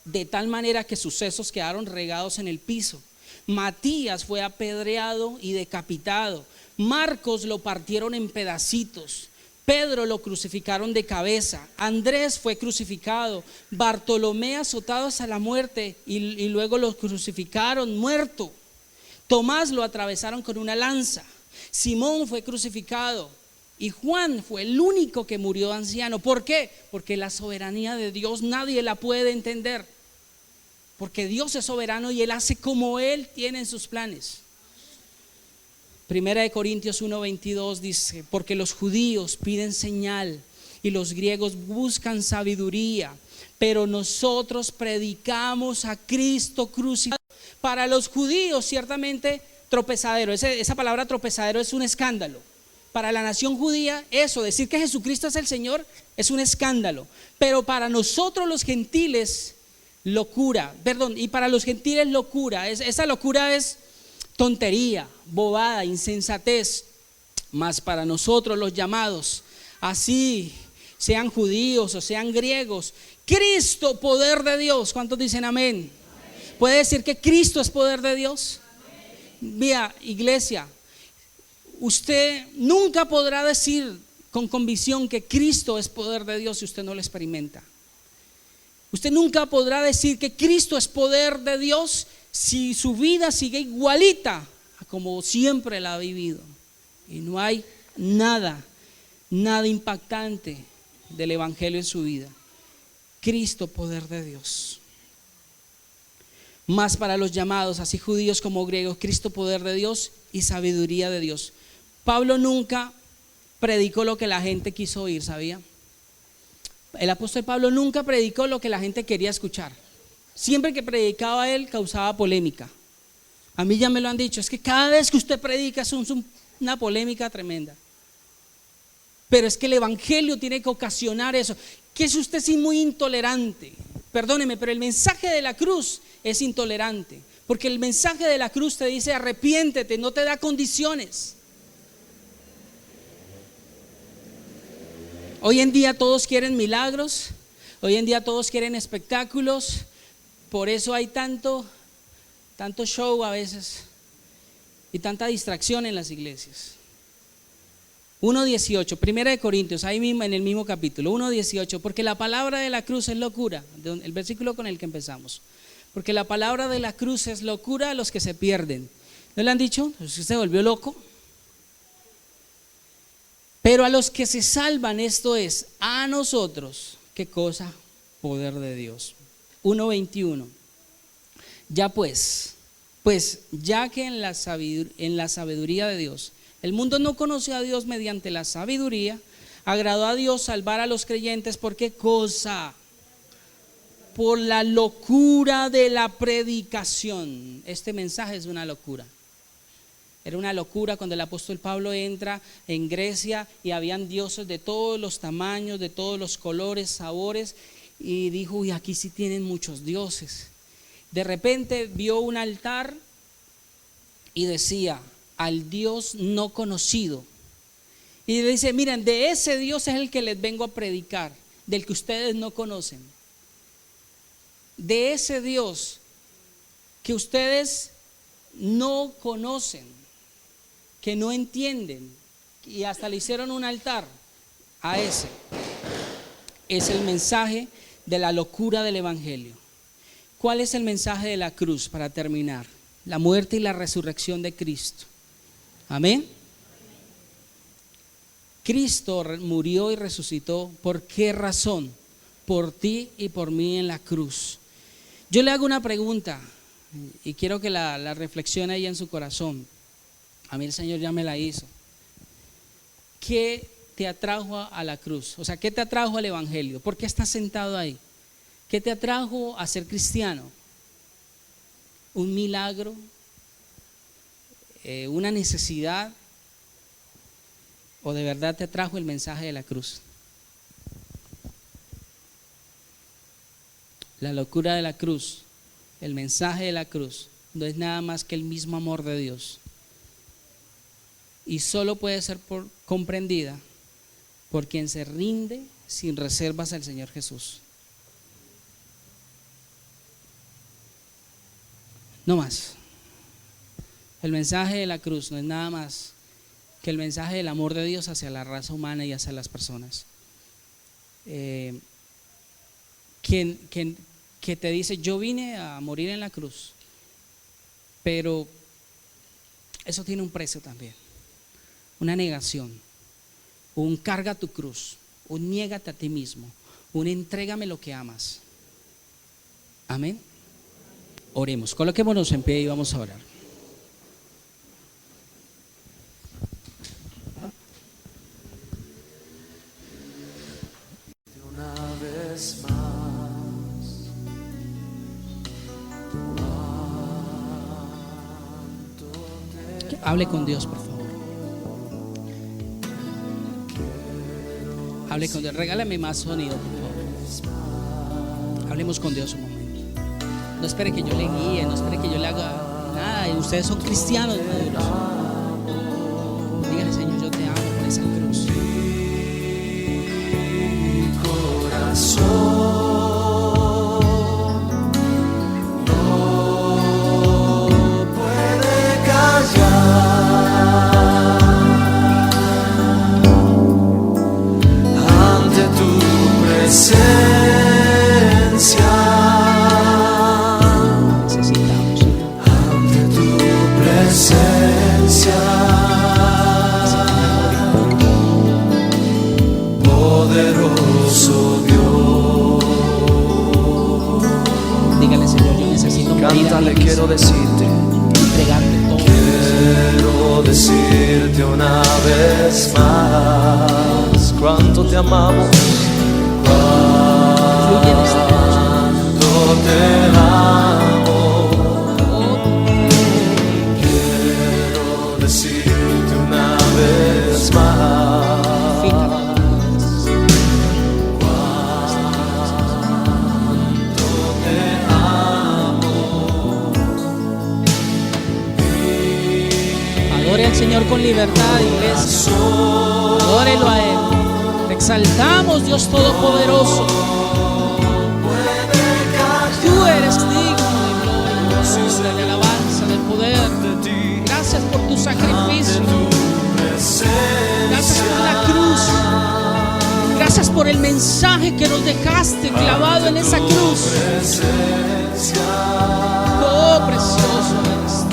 de tal manera que sus sesos quedaron regados en el piso. Matías fue apedreado y decapitado. Marcos lo partieron en pedacitos. Pedro lo crucificaron de cabeza. Andrés fue crucificado. Bartolomé azotado hasta la muerte y luego lo crucificaron muerto. Tomás lo atravesaron con una lanza. Simón fue crucificado. Y Juan fue el único que murió anciano. ¿Por qué? Porque la soberanía de Dios nadie la puede entender. Porque Dios es soberano y Él hace como Él tiene en sus planes. Primera de Corintios 1:22 dice: porque los judíos piden señal y los griegos buscan sabiduría, pero nosotros predicamos a Cristo crucificado. Para los judíos ciertamente tropezadero, esa palabra tropezadero es un escándalo. Para la nación judía eso, decir que Jesucristo es el Señor, es un escándalo. Pero para nosotros los gentiles, locura, y para los gentiles locura, esa locura es tontería, bobada, insensatez. Mas para nosotros los llamados, así sean judíos o sean griegos, Cristo, poder de Dios. ¿Cuántos dicen amén? ¿Puede decir que Cristo es poder de Dios? Mira, iglesia, usted nunca podrá decir con convicción que Cristo es poder de Dios si usted no lo experimenta. Usted nunca podrá decir que Cristo es poder de Dios si su vida sigue igualita a como siempre la ha vivido. Y no hay nada impactante del Evangelio en su vida. Cristo, poder de Dios. Más para los llamados, así judíos como griegos, Cristo, poder de Dios y sabiduría de Dios. Pablo nunca predicó lo que la gente quiso oír, ¿sabía? El apóstol Pablo nunca predicó lo que la gente quería escuchar. Siempre que predicaba él causaba polémica. A mí ya me lo han dicho, es que cada vez que usted predica es una polémica tremenda. Pero es que el evangelio tiene que ocasionar eso. Que es usted sí muy intolerante. Perdóneme, pero el mensaje de la cruz es intolerante. Porque el mensaje de la cruz te dice arrepiéntete, no te da condiciones. Hoy en día todos quieren milagros, hoy en día todos quieren espectáculos, por eso hay tanto show a veces y tanta distracción en las iglesias. 1:18, Primera de Corintios, ahí mismo en el mismo capítulo, 1:18, porque la palabra de la cruz es locura, el versículo con el que empezamos, porque la palabra de la cruz es locura a los que se pierden. ¿No le han dicho? ¿Usted se volvió loco? Pero a los que se salvan, esto es, a nosotros, ¿qué cosa? Poder de Dios. 1:21. Ya pues ya que en la sabiduría de Dios, el mundo no conoció a Dios mediante la sabiduría, agradó a Dios salvar a los creyentes, ¿por qué cosa? Por la locura de la predicación. Este mensaje es una locura. Era una locura cuando el apóstol Pablo entra en Grecia y habían dioses de todos los tamaños, de todos los colores, sabores, y dijo, uy, aquí sí tienen muchos dioses. De repente vio un altar y decía, al Dios no conocido. Y le dice, miren, de ese Dios es el que les vengo a predicar, del que ustedes no conocen. De ese Dios que ustedes no conocen, que no entienden, y hasta le hicieron un altar a ese. Es el mensaje de la locura del evangelio. ¿Cuál es el mensaje de la cruz para terminar? La muerte y la resurrección de Cristo. Amén. Cristo murió y resucitó. ¿Por qué razón? Por ti y por mí en la cruz. Yo le hago una pregunta y quiero que la reflexione ahí en su corazón. A mí el Señor ya me la hizo. ¿Qué te atrajo a la cruz? O sea, ¿qué te atrajo al evangelio? ¿Por qué estás sentado ahí? ¿Qué te atrajo a ser cristiano? ¿Un milagro? ¿Una necesidad? ¿O de verdad te atrajo el mensaje de la cruz? La locura de la cruz, el mensaje de la cruz, no es nada más que el mismo amor de Dios. Y solo puede ser comprendida por quien se rinde sin reservas al Señor Jesús. No más. El mensaje de la cruz no es nada más que el mensaje del amor de Dios hacia la raza humana y hacia las personas. Que te dice, yo vine a morir en la cruz, pero eso tiene un precio también. Una negación, un carga tu cruz, un niégate a ti mismo, un entrégame lo que amas. Amén. Oremos, coloquémonos en pie y vamos a orar. Una vez más, Hable con Dios, por favor. Hable con Dios. Regálame más sonido, por favor. Hablemos con Dios un momento. No espere que yo le guíe, no espere que yo le haga nada. Y ustedes son cristianos maduros. Dígale, Señor, yo te amo por esa cruz. mi corazón no puede callar ante tu presencia. vez más. Cuánto te amamos, Fluye en esta noche. cuánto te amo. Quiero decirte una vez más. Fíjate. Adore al Señor con libertad, iglesia. Adórelo a Él. Te exaltamos, Dios Todopoderoso. Tú eres digno de gloria, de alabanza, de poder. Gracias por tu sacrificio. Gracias por la cruz. Gracias por el mensaje que nos dejaste clavado en esa cruz. Oh, precioso eres.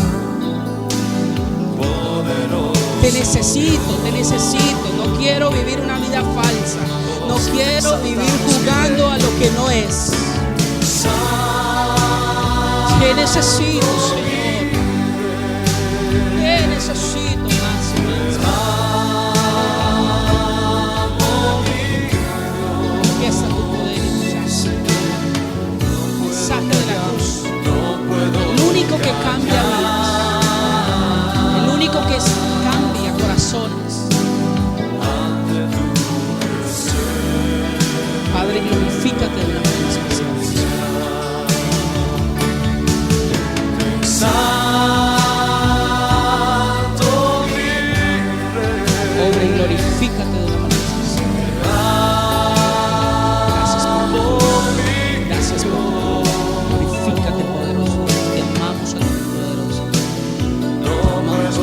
Te necesito, no quiero vivir una vida falsa, no quiero vivir jugando a lo que no es. Te necesito, Señor, te necesito más y más. Empieza tu poder y tu gracia. Mensaje de la cruz, el único que cambia vidas, el único que cambia corazones. Padre, glorifícate de una manera especial. Obra y glorifícate de una manera especial. Gracias por tu poder. Gracias por tu poder. Glorifícate, poderoso. Te amamos a ti, poderoso. Te amamos.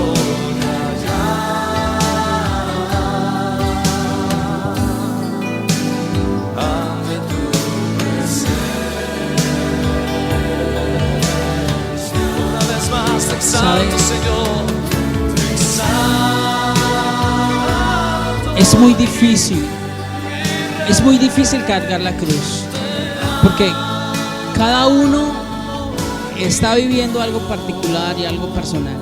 ¿Sabe? Es muy difícil cargar la cruz, porque cada uno está viviendo algo particular y algo personal.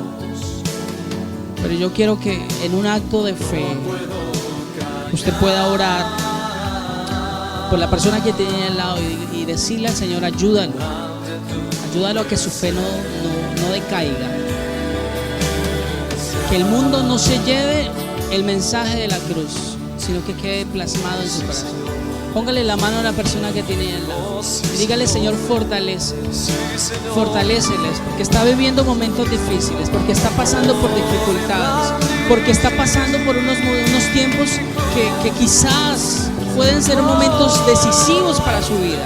Pero yo quiero que en un acto de fe usted pueda orar por la persona que tiene al lado y decirle al Señor: ayúdalo a que su fe no decaiga, que el mundo no se lleve el mensaje de la cruz, sino que quede plasmado en su corazón. Póngale la mano a la persona que tiene al lado y dígale: Señor, fortaléceles, porque está viviendo momentos difíciles, porque está pasando por dificultades, porque está pasando por unos tiempos que quizás pueden ser momentos decisivos para su vida.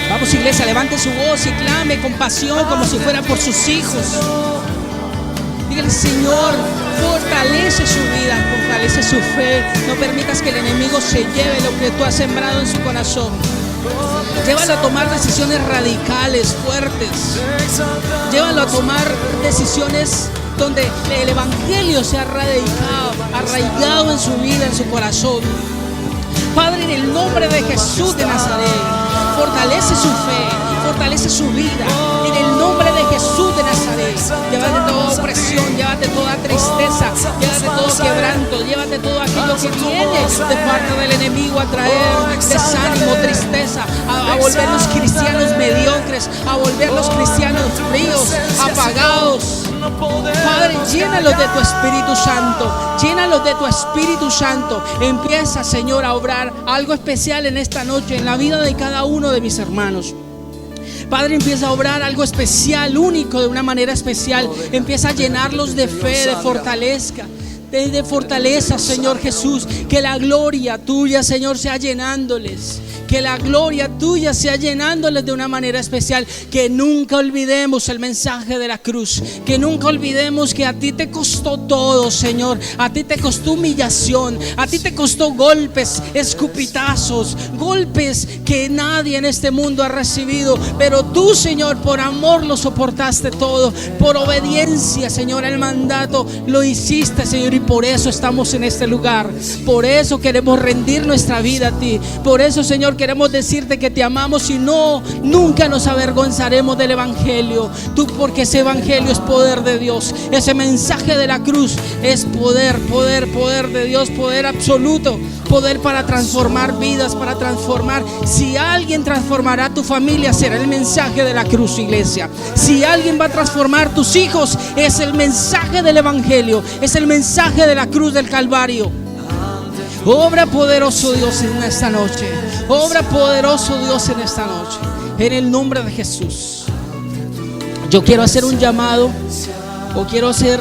Vamos, iglesia, levante su voz y clame con pasión como si fuera por sus hijos. Dígale: Señor, fortalece su vida, fortalece su fe. No permitas que el enemigo se lleve lo que tú has sembrado en su corazón. Llévalo a tomar decisiones radicales, fuertes. Llévalo a tomar decisiones donde el evangelio sea arraigado en su vida, en su corazón. Padre, en el nombre de Jesús de Nazaret, fortalece su fe, fortalece su vida. En el nombre de Jesús de Nazaret, llévate toda opresión, llévate toda tristeza, llévate todo quebranto, llévate todo aquello que viene de parte del enemigo a traer desánimo, tristeza, a volver los cristianos mediocres, a volver los cristianos fríos, apagados. Padre, llénalos de tu Espíritu Santo, llénalos de tu Espíritu Santo. Empieza, Señor, a obrar algo especial en esta noche en la vida de cada uno de mis hermanos. Padre, empieza a obrar algo especial, único, de una manera especial. Empieza a llenarlos de fe, de fortaleza, Señor Jesús. Que la gloria tuya, Señor, sea llenándoles. Que la gloria tuya sea llenándoles de una manera especial. Que nunca olvidemos el mensaje de la cruz. Que nunca olvidemos que a ti te costó todo, Señor. A ti te costó humillación. A ti te costó golpes, escupitazos, golpes que nadie en este mundo ha recibido. Pero tú, Señor, por amor lo soportaste todo. Por obediencia, Señor, al mandato lo hiciste, Señor. y por eso estamos en este lugar. Por eso queremos rendir nuestra vida a ti. Por eso, Señor, queremos decirte que te amamos y nunca nos avergonzaremos del evangelio. Tú, porque ese evangelio es poder de Dios. Ese mensaje de la cruz es poder de Dios, poder absoluto, poder para transformar vidas, para transformar. Si alguien transformará tu familia, será el mensaje de la cruz, iglesia. Si alguien va a transformar tus hijos, es el mensaje del evangelio, es el mensaje de la cruz del Calvario. Obra poderoso Dios en esta noche. Obra poderoso Dios en esta noche. En el nombre de Jesús. Yo quiero hacer un llamado, o quiero hacer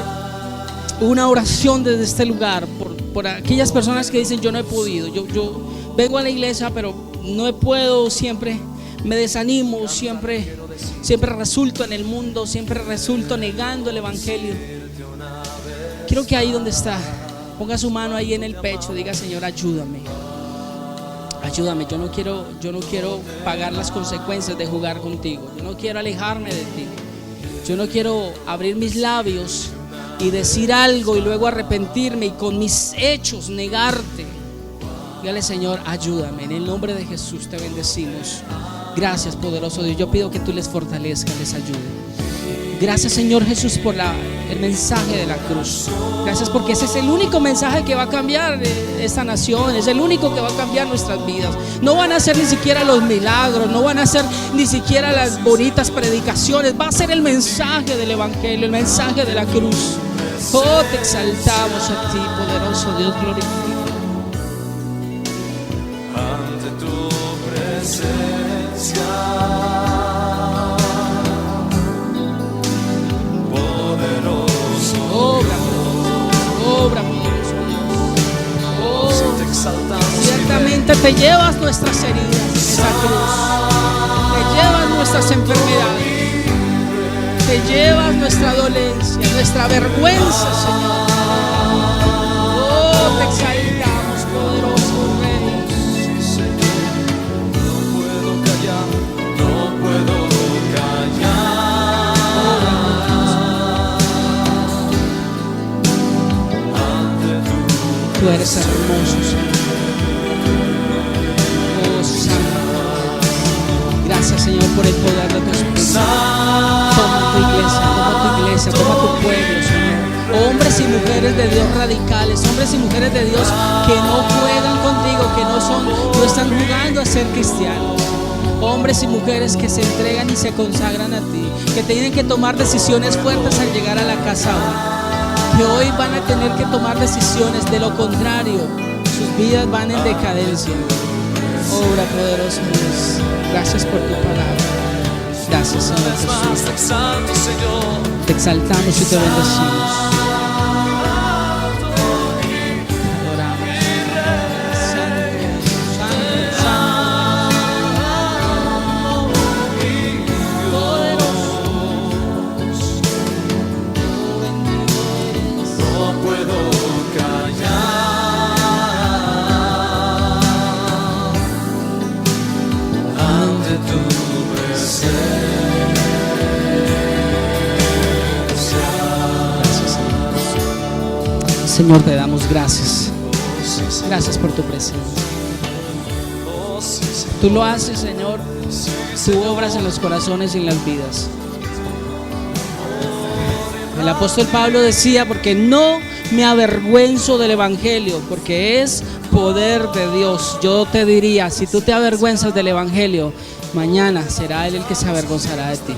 una oración desde este lugar por aquellas personas que dicen: yo no he podido, yo vengo a la iglesia pero no puedo, siempre me desanimo, siempre resulto en el mundo, siempre resulto negando el evangelio. Quiero que ahí donde está, ponga su mano ahí en el pecho, diga: Señor, ayúdame, yo no quiero pagar las consecuencias de jugar contigo, yo no quiero alejarme de ti, yo no quiero abrir mis labios y decir algo y luego arrepentirme y con mis hechos negarte. Dígale: Señor, ayúdame, en el nombre de Jesús te bendecimos. Gracias, poderoso Dios. Yo pido que tú les fortalezcas, les ayudes. Gracias, Señor Jesús, por el mensaje de la cruz. Gracias porque ese es el único mensaje que va a cambiar esta nación. Es el único que va a cambiar nuestras vidas. No van a ser ni siquiera los milagros, no van a ser ni siquiera las bonitas predicaciones. Va a ser el mensaje del evangelio, el mensaje de la cruz. Oh, te exaltamos a ti, poderoso Dios, glorificado. Ante tu presencia, poderoso, obra poderoso Dios. Oh, te exaltamos. ciertamente te llevas nuestras heridas en esa cruz, te llevas nuestras enfermedades, te llevas nuestra dolencia, nuestra vergüenza, Señor. Oh, te exaltamos, poderoso Rey. No puedo callar, no puedo callar. Ante Tú eres hermoso, Señor. Oh, Santo. Gracias, Señor, por el poder de tu Espíritu. Toma tu iglesia, toma tu pueblo, Señor. Hombres y mujeres de Dios radicales, hombres y mujeres de Dios que no juegan contigo, que no están jugando a ser cristianos. Hombres y mujeres que se entregan y se consagran a ti, que tienen que tomar decisiones fuertes al llegar a la casa hoy. Que hoy van a tener que tomar decisiones, de lo contrario, sus vidas van en decadencia. Obra poderosa Dios. Gracias por tu palabra. Gracias, Señor Jesús. te exalto, Señor. Te exaltamos y te bendecimos. Adoramos. Santo, santo, santo. Poderoso. Bendito eres. No puedo callar ante tu presencia. Señor, te damos gracias. Gracias por tu presencia. Tú lo haces, Señor. Tú obras en los corazones y en las vidas. El apóstol Pablo decía: porque no me avergüenzo del evangelio, porque es poder de Dios. Yo te diría, si tú te avergüenzas del evangelio, mañana será Él el que se avergonzará de ti.